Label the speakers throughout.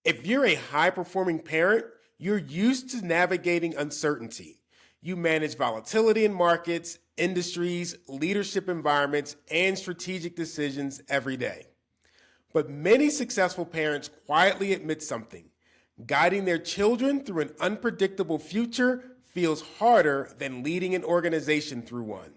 Speaker 1: If you're a high-performing parent, you're used to navigating uncertainty. You manage volatility in markets, industries, leadership environments, and strategic decisions every day. But many successful parents quietly admit something. Guiding their children through an unpredictable future feels harder than leading an organization through one.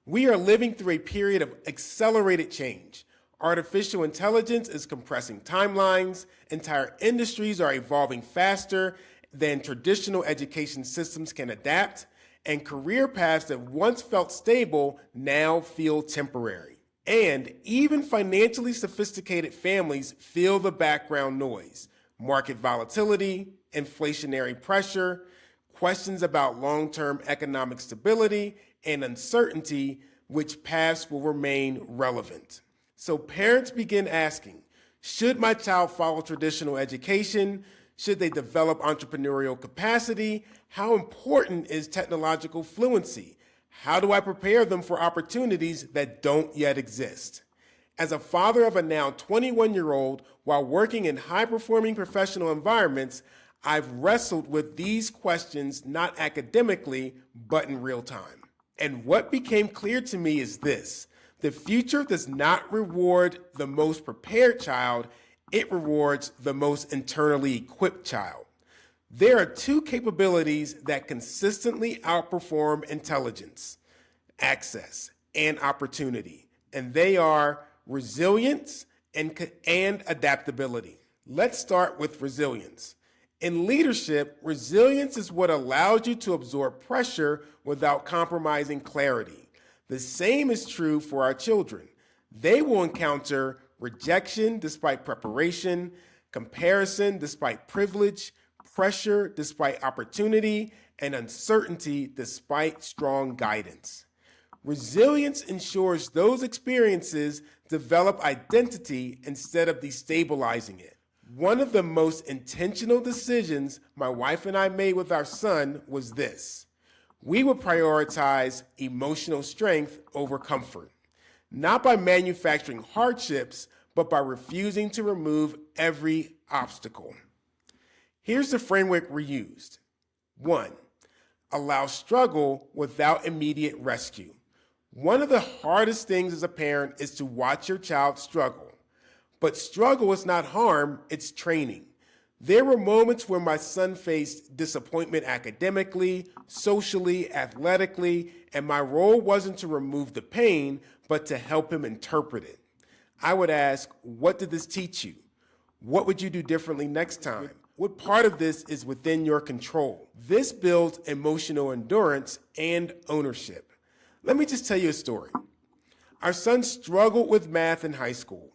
Speaker 1: We are living through a period of accelerated change. Artificial intelligence is compressing timelines, entire industries are evolving faster than traditional education systems can adapt, and career paths that once felt stable now feel temporary. And even financially sophisticated families feel the background noise. Market volatility, inflationary pressure, questions about long-term economic stability, and uncertainty which paths will remain relevant. So parents begin asking, should my child follow traditional education? Should they develop entrepreneurial capacity? How important is technological fluency? How do I prepare them for opportunities that don't yet exist? As a father of a now 21-year-old, while working in high-performing professional environments, I've wrestled with these questions not academically, but in real time. And what became clear to me is this: the future does not reward the most prepared child, it rewards the most internally equipped child. There are two capabilities that consistently outperform intelligence: access and opportunity, and they are resilience and adaptability. Let's start with resilience. In leadership, resilience is what allows you to absorb pressure without compromising clarity. The same is true for our children. They will encounter rejection despite preparation, comparison despite privilege, pressure despite opportunity, and uncertainty despite strong guidance. Resilience ensures those experiences develop identity instead of destabilizing it. One of the most intentional decisions my wife and I made with our son was this: we would prioritize emotional strength over comfort, not by manufacturing hardships, but by refusing to remove every obstacle. Here's the framework we used. 1, allow struggle without immediate rescue. One of the hardest things as a parent is to watch your child struggle. But struggle is not harm, it's training. There were moments where my son faced disappointment academically, socially, athletically, and my role wasn't to remove the pain, but to help him interpret it. I would ask, what did this teach you? What would you do differently next time? What part of this is within your control? This builds emotional endurance and ownership. Let me just tell you a story. Our son struggled with math in high school,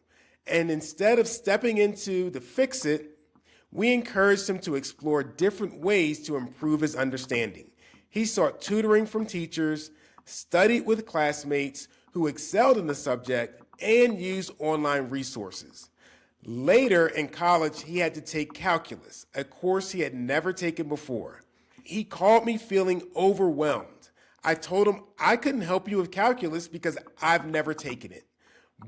Speaker 1: and instead of stepping into the fix-it, we encouraged him to explore different ways to improve his understanding. He sought tutoring from teachers, studied with classmates who excelled in the subject, and used online resources. Later in college, he had to take calculus, a course he had never taken before. He called me feeling overwhelmed. I told him I couldn't help you with calculus because I've never taken it.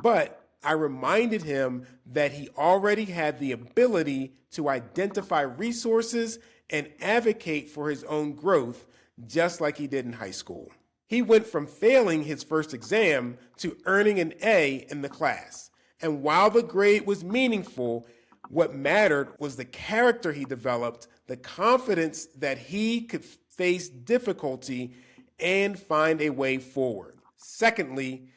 Speaker 1: But I reminded him that he already had the ability to identify resources and advocate for his own growth, just like he did in high school. He went from failing his first exam to earning an A in the class. And while the grade was meaningful, what mattered was the character he developed, the confidence that he could face difficulty and find a way forward. Secondly,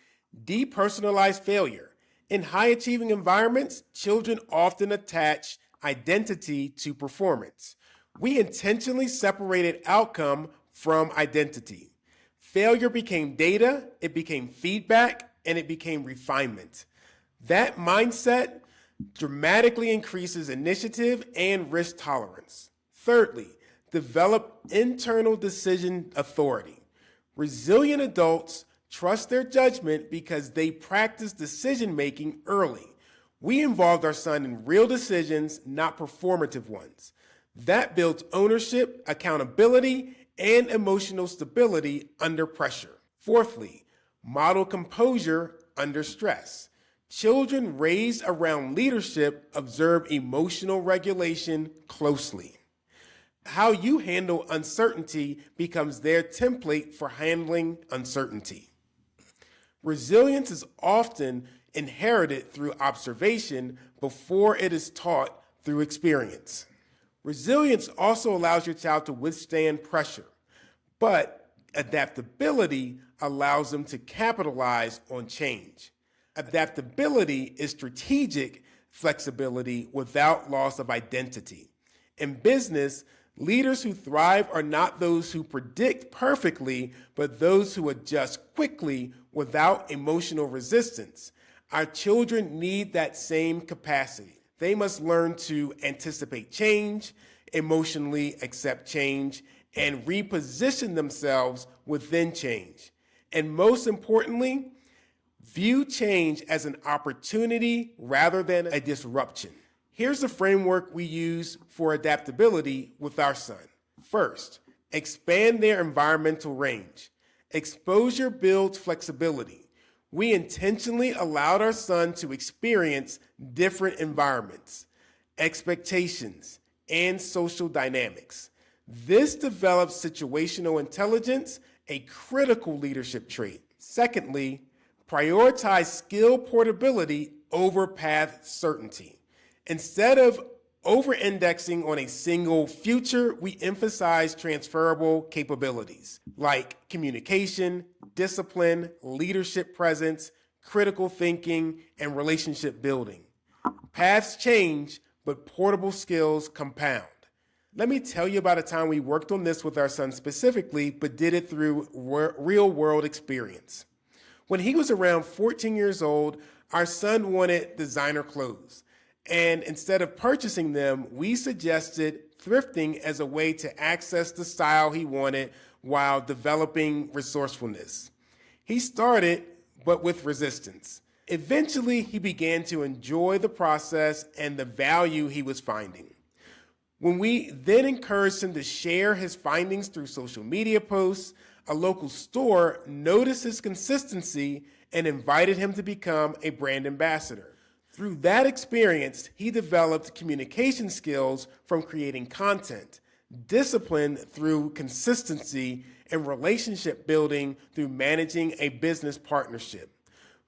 Speaker 1: depersonalize failure. In high-achieving environments, children often attach identity to performance. We intentionally separated outcome from identity. Failure became data, it became feedback, and it became refinement. That mindset dramatically increases initiative and risk tolerance. Thirdly, develop internal decision authority. Resilient adults trust their judgment because they practice decision-making early. We involved our son in real decisions, not performative ones. That builds ownership, accountability, and emotional stability under pressure. Fourthly, model composure under stress. Children raised around leadership observe emotional regulation closely. How you handle uncertainty becomes their template for handling uncertainty. Resilience is often inherited through observation before it is taught through experience. Resilience also allows your child to withstand pressure, but adaptability allows them to capitalize on change. Adaptability is strategic flexibility without loss of identity. In business, leaders who thrive are not those who predict perfectly, but those who adjust quickly without emotional resistance. Our children need that same capacity. They must learn to anticipate change, emotionally accept change, and reposition themselves within change. And most importantly, view change as an opportunity rather than a disruption. Here's the framework we use for adaptability with our son. First, expand their environmental range. Exposure builds flexibility. We intentionally allowed our son to experience different environments, expectations, and social dynamics. This develops situational intelligence, a critical leadership trait. Secondly, prioritize skill portability over path certainty. Instead of over-indexing on a single future, we emphasize transferable capabilities like communication, discipline, leadership presence, critical thinking, and relationship building. Paths change, but portable skills compound. Let me tell you about a time we worked on this with our son specifically, but did it through real-world experience. When he was around 14 years old, our son wanted designer clothes. And instead of purchasing them, we suggested thrifting as a way to access the style he wanted while developing resourcefulness. He started, but with resistance. Eventually, he began to enjoy the process and the value he was finding. When we then encouraged him to share his findings through social media posts, a local store noticed his consistency and invited him to become a brand ambassador. Through that experience, he developed communication skills from creating content, discipline through consistency, and relationship building through managing a business partnership.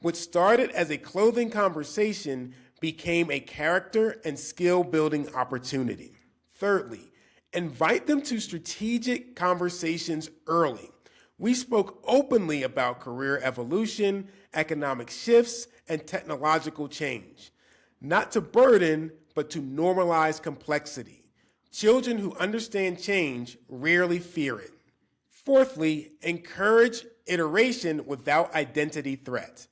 Speaker 1: What started as a clothing conversation became a character and skill building opportunity. Thirdly, invite them to strategic conversations early. We spoke openly about career evolution, economic shifts, and technological change. Not to burden, but to normalize complexity. Children who understand change rarely fear it. Fourthly, encourage iteration without identity threat.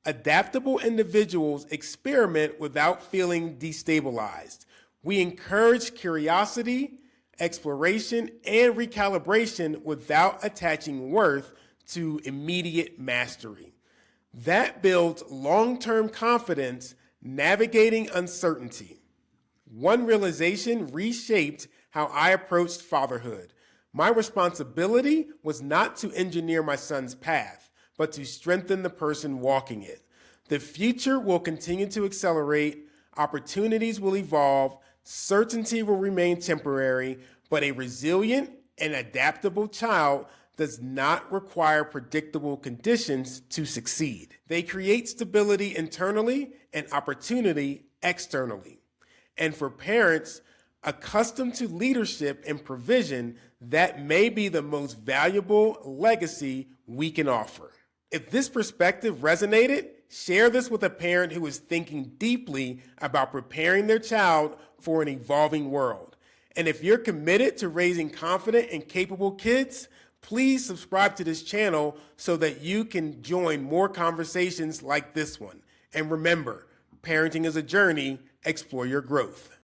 Speaker 1: Adaptable individuals experiment without feeling destabilized. We encourage curiosity, exploration, and recalibration without attaching worth to immediate mastery. That builds long-term confidence navigating uncertainty. One realization reshaped how I approached fatherhood. My responsibility was not to engineer my son's path, but to strengthen the person walking it. The future will continue to accelerate, opportunities will evolve, certainty will remain temporary, but a resilient and adaptable child does not require predictable conditions to succeed. They create stability internally and opportunity externally. And for parents accustomed to leadership and provision, that may be the most valuable legacy we can offer. If this perspective resonated, share this with a parent who is thinking deeply about preparing their child for an evolving world. And if you're committed to raising confident and capable kids, please subscribe to this channel so that you can join more conversations like this one. And remember, parenting is a journey. Explore your growth.